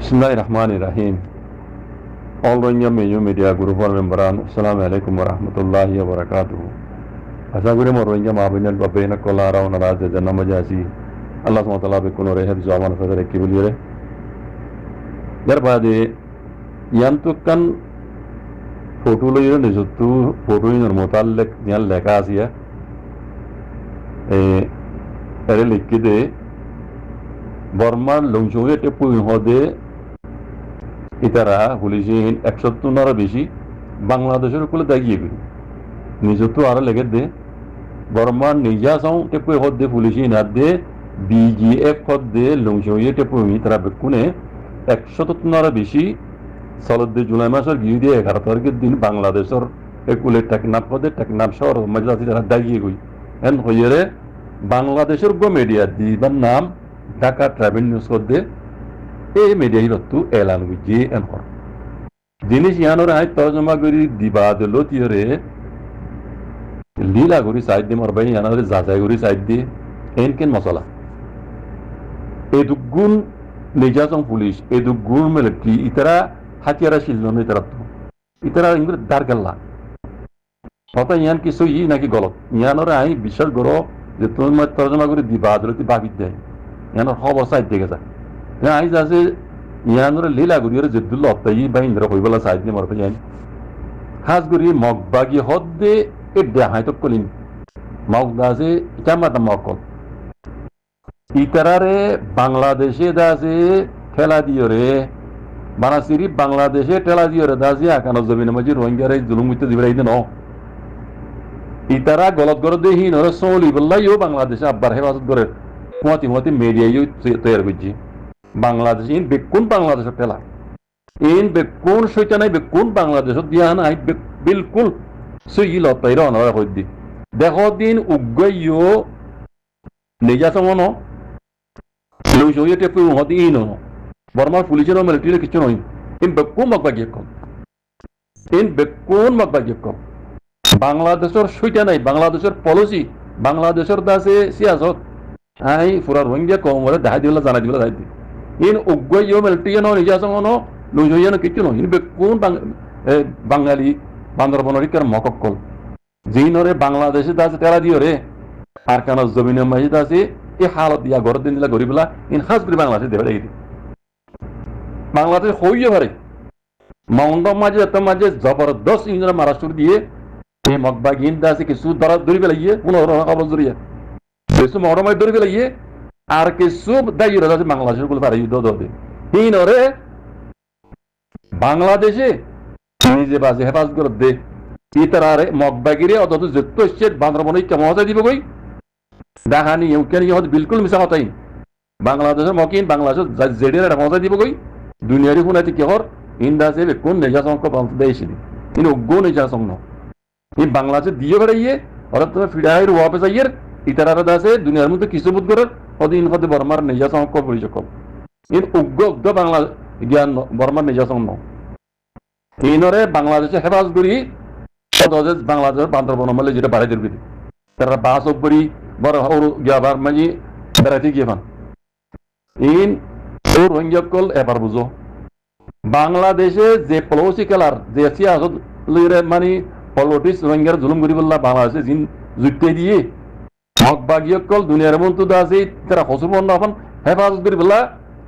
Bismillahirrahmanirrahim. All Rohingya Meju Media Group for Membran. Assalamualaikum warahmatullahi wabarakatuh. Asagure mo Rohingya mabinal babena kolara ona raze janna majasi. Allah subhanahu wa ta'ala bekuno rehe zaman fadare kibulire. Darbade yantukan foto lo yiro nesutu foto yin mutallaq yan lekasiya. Ere likide Burman lungchunge tepu hode itara pulisin 170 বেশি বাংলাদেশের উপরে দাগিয়ে গেল নিজত আর লেগে দে বর্মান নিজা সাউ টেপু হদে পুলিসি না দে VGF হদে লংশয়ে টেপু ইতরা বেকুনে 170 বেশি সলদে জুলাই মাসের গিয়ে দিয়ে 11 তারিখের দিন বাংলাদেশের একুলে টেকনাফ হদে টেকনাফ শহর মজলাতি তারা দাগিয়ে গই এন হইরে বাংলাদেশের গো মিডিয়া দিবার নাম ঢাকা ট্রাভেল নিউজ হদে এই মিডিয়াই রত্তু এলান গুজি এন কর জিনিস ইয়ানোর আই তর্জমা করি দিবা দিল তিয়রে লীলা করি সাইড দি মরবাই ইয়ানোর যাচাই করি সাইড দি এনকেন মশলা এই দুগুণ নির্যাতন পুলিশ এই দুগুণ মিলিটারি ইতারা হাতিয়ারা শিলন ইতারা তো ইতারা ইংরেজ দার গেল্লা কথা ইয়ান কিছু ই নাকি গলত ইয়ানোর আই বিশ্বাস করো যে তোমার তর্জমা করি দিবা দিল তি বাগিত দেয় ইয়ানোর খবর সাইড দিকে যায় আইজ আছে ইয়ানোর লীলা গুরিয়র জিদ্দুল্লাহ অত্তাই বাইন্দ্র হইবলা সাইড নি মরতে যাই খাস গুরি মগবাগি হদ্দে এ দেহাই তো কলিন মগদাসে জামাতা মকল ইতারারে বাংলাদেশে দাসে ঠেলা দিয়রে বানাসিরি বাংলাদেশে ঠেলা দিয়রে দাসে আকানো জমিনে মাঝে রোহিঙ্গারে জুলুম হইতে দিবরাই দেন ইতারা গলত গরত দেহি নরে সলি বললাইও বাংলাদেশে আব্বার হেফাজত করে কুয়াতি মিডিয়াই তৈরি করছি বাংলাদেশ ইন বেকুন বাংলাদেশের ঠেলা ইন বেকুন সইটা নাই বেকুন বাংলাদেশত দিয়া নাই বিলকুল সই লতাই রওনা হই দি দেখো দিন উগ্গইও নির্যাতন লুজইয়ে টেপু হদি ইন বর্মার পুলিশের মিলিটারি কিছু নয় ইন বেকুন মগবাগিয়ে কম ইন বেকুন মগবাগিয়ে কম বাংলাদেশের সইটা নাই বাংলাদেশের পলিসি বাংলাদেশের দাসে সিয়াসত আই পুরা রোহিঙ্গা কম বলে দেখা দিলা জানা দিলা যাই দি ইন উগ্গইও মিলিটারি ন নির্যাতন লুজইয়ে কিছু নয় ইন বেকুন বাঙালি বান্দরবনের মকক্কল জিনরে বাংলাদেশে দাসে তেলা দিও রে আর কেন জমিনের মাঝে দাসে এই হালত দিয়া ঘর দিন দিলা গরিবলা ইন খাস করে বাংলাদেশে দেবে দেখি বাংলাদেশ হইয়ে পারে মাউন্ড মাঝে এত মাঝে জবরদস্ত ইঞ্জিনিয়ার মহারাষ্ট্র দিয়ে এই মগবাগিন দাসে কিছু ধরি পেলাইয়ে পুনর খবর জড়িয়ে কিছু মহরমায় ধরি পেলাইয়ে আর কিছু দায়ী দাসে বাংলাদেশের গুলো পারে যুদ্ধ দে হিনরে বাংলাদেশে নিজে বাজে হেফাজত করে দে ইতারারে মগবাগিরে অত যত স্টেট বান্দরবনে মজা দিব গই দেখানি ইউকেন ইহত বিলকুল মিছা কথাই বাংলাদেশের মকিন বাংলাদেশের জেডির একটা মজা দিব গই দুনিয়ারি শুনাইতে কেহর ইন্দাসে কোন নির্যাতন দেয়ছিল কিন্তু গো নির্যাতন ন এই বাংলাদেশে দিয়ে বেড়াইয়ে অর্থাৎ তুমি ফিরাইয়ের ওয়াপে যাইয়ের ইতারারে দাসে দুনিয়ার মধ্যে কিছু বুধ করে অদিন হতে বর্মার নির্যাতন পরিচয় কম ইন উগ্র বাংলা জ্ঞান বর্মার নির্যাতন ন ইনরে বাংলাদেশে হেফাজ করি বাংলাদেশের বান্দরবন মালে যেটা বাড়াই দিবি তারা বাস করি বড় গিয়াবার মাঝি বেড়াইতে গিয়ে পান ইন ও রোহিঙ্গা কল এবার বুঝো বাংলাদেশে যে পলিসি খেলার যে সিয়াসত মানে পলিটিক্স রোহিঙ্গার জুলুম করি বললা বাংলাদেশে জিন যুক্তি দিয়ে মগবাগিয় কল দুনিয়ার মধ্যে আছে তারা হসুর বন্ধ এখন হেফাজত করি বললা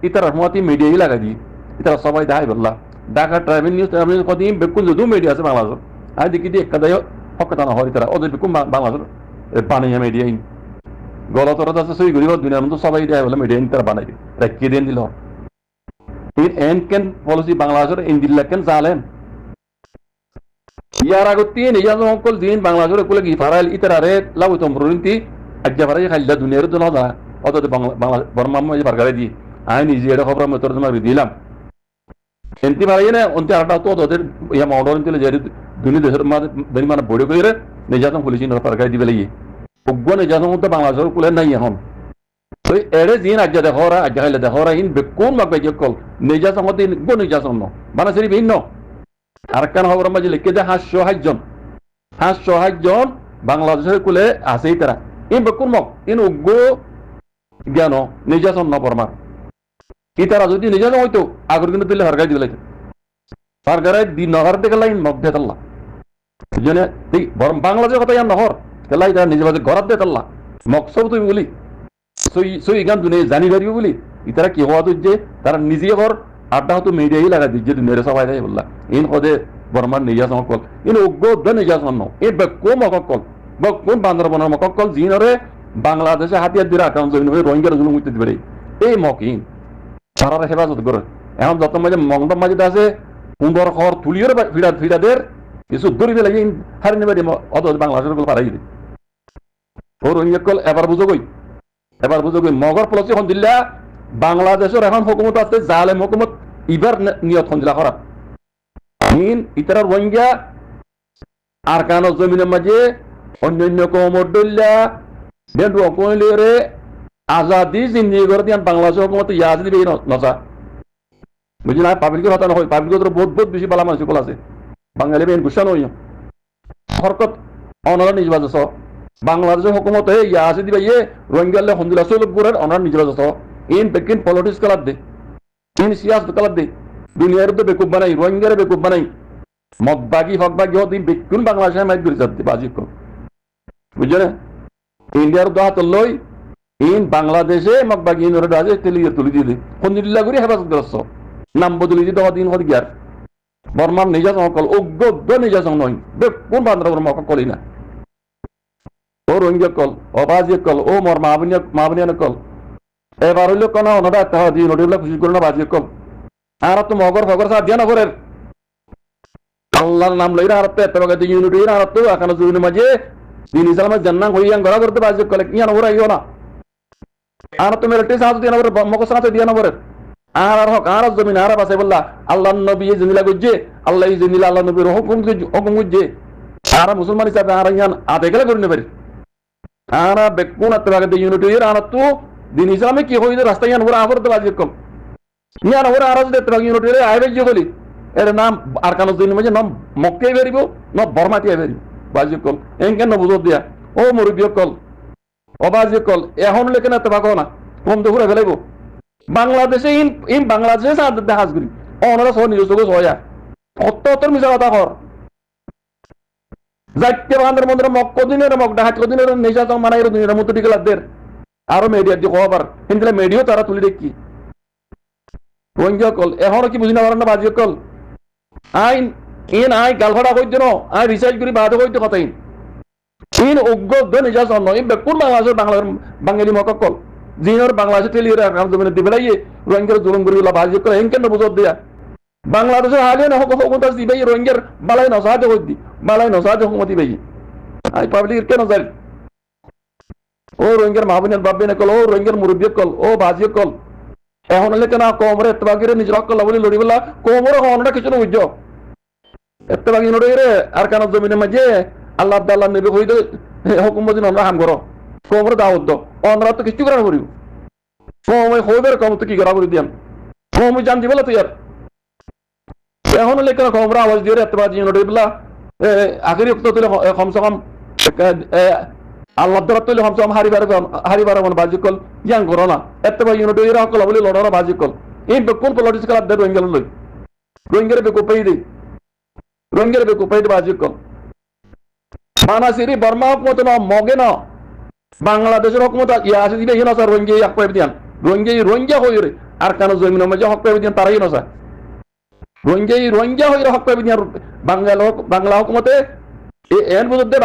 ইতারা মতি মিডিয়াই লাগাই দিয়ে ইতারা সবাই দেখাই বললা ঢাকা ট্রাভেল নিউজ কদিন বেকুন যদু মিডিয়া আছে বাংলাদেশের আই দেখি দিয়ে একটা দায় হকানা হয় তারা ওদের বেকুন বাংলাদেশের বানিয়ে মিডিয়া গলতর আছে সই করিব দুনিয়ার মধ্যে সবাই দেয় বলে মিডিয়া তারা বানাই রেখে দিন দিল এন কেন পলিসি বাংলাদেশের ইন্দিল্লা কেন চালেন ইয়ার আগত নিজাম সকল দিন বাংলাদেশের কুলে কি ফারাইল ইতারারে লাভ তম্বরুন্তি আজ্ঞা ফারাই খাইলা দুনিয়ার তো না অত বাংলা বর্মা বারগারে দি আই নিজে এটা খবর আমি তোর তোমার দিলাম এনতি পারে না অন্তে আটা তো ওদের ইয়া মডার্ন তেলে যে দুনি দেশের মাঝে মানে বড় করে নির্যাতন পুলিশ সরকার দিবে লাগিয়ে উগ্র নির্যাতন মধ্যে বাংলাদেশের কুলে নাই এখন তো এড়ে দিন আজ্ঞা দেখরা আজ্ঞা খাইলে দেখরা ইন বেকুন মাগবে কল নির্যাতন মধ্যে গো নির্যাতন ন মানে সেরি ভিন্ন আর কেন খবর মাঝে লিখে যে 560 জন বাংলাদেশের কুলে আছেই তারা ইন বেকুন মক ইন উগ্র জ্ঞান নির্যাতন ন পরমার ইতারা যদি নিজে হয়তো আগর কিন্তু দিলে সরকার দিলে সরকারে দিন নগর থেকে লাইন মগ দিয়ে তাল্লা বুঝলে বরং বাংলাদেশের কথা ইয়ান নহর কেলাই তারা নিজে বাজে ঘরাত দিয়ে তাল্লা মকসব তুমি বলি সই গান দুনিয়া জানি পারিব বলি ইতারা কি হওয়া যে তারা নিজে ঘর আড্ডা হতো মিডিয়াই লাগা দিচ্ছে দুনিয়ারে সবাই দেয় বললা ইন কদে বর্মার নিজাস মকল ইন উগ্র নিজাস ন এ বেকো মকল কোন বান্দরবনের মকল জিনরে বাংলাদেশে হাতিয়ার দিয়ে আক্রমণ জমি রোহিঙ্গার জুলুম হইতে পারে এই মকিন তারা হেফাজত করে এখন যত মাঝে মংদম মাঝে আছে সুন্দর খবর তুলিওর ফিরাদের কিছু দূরি লাগে হারি নেবে অত বাংলাদেশের গুলো পারাই দিবে ও রোহিঙ্গা কল এবার বুঝো গই মগর প্লসি এখন দিল্লা বাংলাদেশের এখন হুকুমত আছে জালেম হুকুমত ইবার নিয়ত এখন দিলা খারাপ ইতারা রোহিঙ্গা আর কান জমিনের মাঝে অন্যান্য কমর দল্লা বেন্ডু অকলে আজাদি জিন্দিগি করে দিয়ান বাংলাদেশের হুকুমত ইয়াজ দিবে নসা বুঝলি না পাবলিকের হতা নহয় পাবলিকের বহুত বেশি বালা মানুষ আছে বাঙালি বেন গুসা নই হরকত অনারা নিজ বাজছ বাংলাদেশের হুকুমতে ইয়াজ দিবে ইয়ে রোহিঙ্গালে হন্দিলা সলব গুরের অনারা নিজ বাজছ ইন বেকিন পলিটিক্স কালার দে ইন সিয়াসত কালার দে দুনিয়ার তো বেকুব বানাই রোহিঙ্গারে বেকুব বানাই মগবাগি হকবাগি হদিন বেকুন বাংলাদেশের মাইক করে যাচ্ছে বাজি বুঝলে ইন্ডিয়ার দোহাত লই ইন বাংলাদেশে মগবাগি ইনরে রাজে তেলিয়ে তুলি দিয়ে দে হন্দিল্লা করে হেফাজত করছ নাম বদলি দিয়ে দেওয়া দিন হদ গিয়ার বর্মার নিজাস মকল অজ্ঞ নিজাস নয় বেকুন বান্দরবন মকল করি না ও রোহিঙ্গা কল ও বাজি কল ও মর মাহবুনিয়ান কল এবার হইলে কোন অনদা তাহা দিয়ে নদীগুলা খুশি করলো বাজি কল আর তো মগর ফগর সাথ দিয়া নগরের আল্লাহর নাম লইরা আর তো এত বাগে দিয়ে ইউনিটি আর তো এখানে জুবিনের মাঝে দিন ইসলামের জান্নাত হইয়ান গড়া করতে বাজি কল কিয়া নগর আইও না আর তো মেলটি সাথ দিয়া নগর মগর সাথ দিয়া নগরের আর হক আর জমিন আর বাসে বললা আল্লাহর নবী জিনিলা গুজে আল্লাহ জিনিলা আল্লাহ নবীর হুকুম গুজে আর মুসলমান হিসাবে আর ইয়ান আদে গেলে করে নেবে আর বেকুন এত বাগে দিয়ে ইউনিটি আর তো দিন ইসলামে কি হইছে রাস্তা ইয়ান ওরা আবার তো বাজি কল ইয়ান ওরা আর এত বাগে ইউনিটি আইবে যে বলি এর নাম আর কানো দিন মাঝে নাম মক্কে বেরিব না বর্মাটিয়া বেরিব বাজি কল এনকেন বুঝো দিয়া ও মুরব্বী কল ও বাজি কল এখন লেখেন এত বাগো না কম তো ঘুরে ফেলাইব বাংলাদেশে ইন বাংলাদেশে দেখাস করি অনারা সহ নিজস্ব হয়া অত্তর মিশা কথা কর যাইতে বান্ধের মধ্যে মক্ক দিনের মক ডাহাত দিনের নেশা সব মানাই দিনের মতো টিকে লাগদের আরো মিডিয়া দিয়ে খবর কিন্তু মিডিয়াও তারা তুলি দেখি রোহিঙ্গা কল এখনো কি বুঝি না পারেন না বাজি কল আইন ইন আই গালফাড়া কই দিন আই রিসার্চ করি বাদে কইতে কথা ইন অজ্ঞ নিজা সন্ন ইন বেকুন বাংলাদেশের বাঙালি মকল জিনর বাংলাদেশে টেলিয়ে রাখাম জমিনে দিবে লাইয়ে রোহিঙ্গার জুলুম করি বাজি কল এন কেন বুঝত দিয়া বাংলাদেশের হালিয়ে না হুকুমত দিবে রোহিঙ্গার বালাই নসাহাতে কই দি বালাই নসাহাতে হুকুমতি ভাই আই পাবলিক কেন যাই ও রোহিঙ্গার মাহবুনিয়ান বাব্বিনে কল ও রোহিঙ্গার মুরব্বী কল ও বাজি কল এখন হলে কেন কোমরে এতবাগিরে নিজের হক বলে লড়ি বলা কোমরে হনটা কিছু না বুঝছো এতবাগি নড়ে আর কেন জমিনের মাঝে আল্লাহ আল্লাহ নেবে হই হুকুম দিন আমরা হাম করো কোমরে দাওয়াত দো অনরা তো কিছু করা করিব সময় হইবে কম তো কি করা করি দিয়াম সময় জান দিবে তুই আর এখন হলে কেন কোমরে আওয়াজ দিয়ে এতবাগি নড়ে বলা আখেরি তো তুলে কমসে কম আল্লাহ দ্বারা তৈরি হম হারিবার বাজি কল ইয়াং করো না এত ভাই ইউনিট এরা হকল বলে লড়ানো বাজি কল এই কোন পলিটিক্স কালার দেয় রোহিঙ্গা লই রোহিঙ্গারে বেকুপাই দে রোহিঙ্গারে বেকুপাই দে বাজি কল মানাসিরি বর্মা হুকুমত না মগে না বাংলাদেশের হুকুমত ইয়াসি দিবে হিনা স্যার রোহিঙ্গা এক পাইব দিয়ান রোহিঙ্গা হই রে আর কেন জমিনের মাঝে হক পাইব দিয়ান তারাই না স্যার রোহিঙ্গা হই রে হক পাইব দিয়ান বাংলা হুকুমতে এন বুঝত দে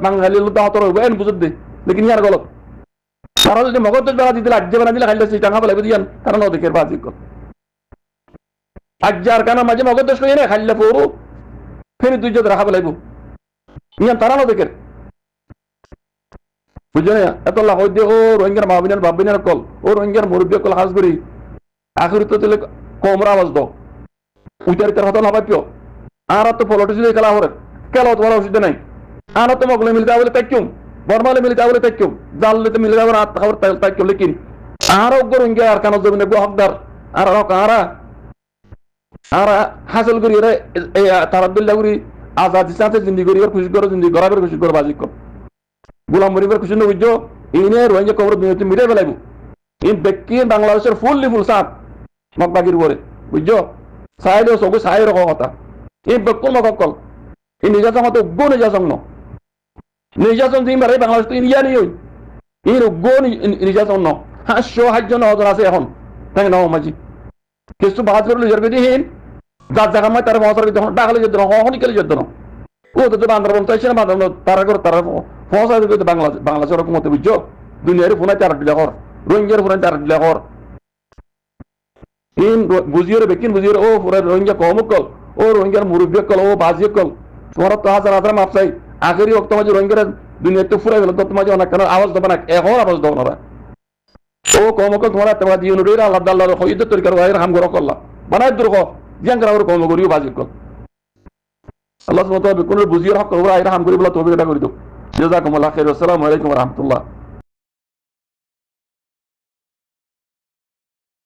বাঙালি লোক হাতর এন বুঝত দে লেকিন ইয়ার গলত তারা যদি মগজ বেড়া দিতে আজ্জে বেড়া দিলে খাইলে সেই টাকা পেলাইব দিয়ান তারা ন দেখে বাজি কর আজ্জার কানা মাঝে মগজ দেশ কই না খাইলে পড়ু ফের দুই জত রাখা পেলাইব ইয়ান তারা ন দেখে বুঝলে এত লাভ দিয়ে ও রোহিঙ্গার মাহবিনার বাবিনার কল ও রোহিঙ্গার মুরব্বী কল হাজ করি আখরি তো দিলে কমরা আওয়াজ দাও উইটার তার হতো না পাইও আর তো পলিটিক্স খেলা হরে কেন তোমার অসুবিধা নাই আর তো মগলে মিলতে বলে তাইকুম বর্মালে মিলতে বলে তাইকুম জানলে মিলে যাবার আত্মা খবর তাইকুম লেকিন আর রোহিঙ্গা আর কানো জমিনে হকদার আর হক আর হাসিল করি রে তারাদুল্লাহ করি আজাদি সাথে জিন্দি করি খুশি করো জিন্দি গরাবের খুশি করো বাজি কর গোলাম মরিবের খুশি না বুঝছো ইনে রোহিঙ্গা খবর মিডিয়া ফেলাইব ইন ব্যক্তি বাংলাদেশের ফুল সাথ মগ বাগির উপরে বুঝছো চাইলেও চকু চাই রকম কথা এই বেকুল মকল এই নির্যাতন হতো উগ্র নির্যাতন ন নির্যাতন তুমি বারে বাংলাদেশ তো ইন্ডিয়া নিয়ে এই উগ্র নির্যাতন ন 500 নজন আছে এখন তাই না মাঝি কিছু বাহাদুর লিজার বেদিহীন যার জায়গা মই তার মহাসর যখন ডাকলে যুদ্ধ হনি কেলে যুদ্ধ ও তো বান্দরবন চাইছে না বান্দরবন তারা করে তারা ফসা দেবে বাংলাদেশ ওরকম মতো বুঝছো দুনিয়ার ফোনে 4 দিলা কর রোহিঙ্গার ফোনে 4 দিলা কর ইন বুঝিয়ে বেকিন বুঝিয়ে ও পুরা রোহিঙ্গা কমকল ও রোহিঙ্গার মুরব্বী কল ও বাজি কল তোমার তো হাজার হাজার মাপ চাই আখেরি ওক্ত মাঝে রোহিঙ্গার দুনিয়াতে ফুরাই গেল তো তোমার অনেক কেন আওয়াজ দেবে না এখন আওয়াজ দেবো না ও কমকল তোমার তোমার দিয়ে নুরির আল্লাহ আল্লাহ হইতে তরিকার ওয়াইর হাম গরো করলা বানাই দুর্গ জিয়াং করা কম করিও বাজি কল আল্লাহ সুবহানাহু ওয়া তাআলা কোন বুঝিয়ে হক ওরা আইরা হাম করি বলা তৌফিক দান করি দাও জাযাকুমুল্লাহু খাইর আসসালামু আলাইকুম ওয়া রাহমাতুল্লাহ